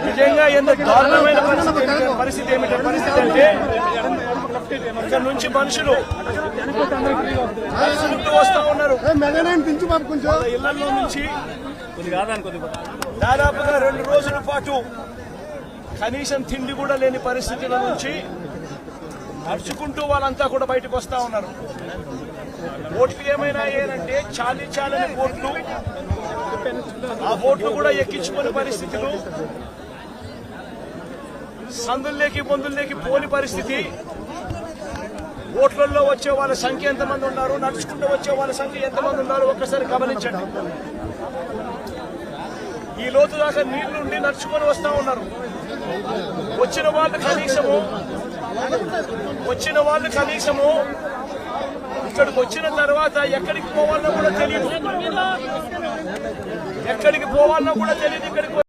నిజంగా ఎంత దారుణమైన పరిస్థితి అంటే ఇక్కడ నుంచి మనుషులు వస్తా ఉన్నారు. ఇళ్లలో నుంచి దాదాపుగా 2 రోజుల పాటు కనీసం తిండి కూడా లేని పరిస్థితుల నుంచి నడుచుకుంటూ వాళ్ళంతా కూడా బయటకు వస్తా ఉన్నారు. ఓట్లు ఏమైనా ఏంటంటే చాలని ఓట్లు, ఆ ఓట్లు కూడా ఎక్కించుకునే పరిస్థితులు, సందుల్లోకి బొందుల్లోకి పోని పరిస్థితి. ఓట్లలో వచ్చే వాళ్ళ సంఖ్య ఎంతమంది ఉన్నారు, నడుచుకుంటూ వచ్చే వాళ్ళ సంఖ్య ఎంతమంది ఉన్నారు ఒక్కసారి గమనించండి. ఈ లోతు దాకా నీళ్లుండి నడుచుకొని వస్తా ఉన్నారు. వచ్చిన వాళ్ళు కనీసము ఇక్కడికి వచ్చిన తర్వాత ఎక్కడికి పోవాలన్నా కూడా తెలియదు. ఇక్కడికి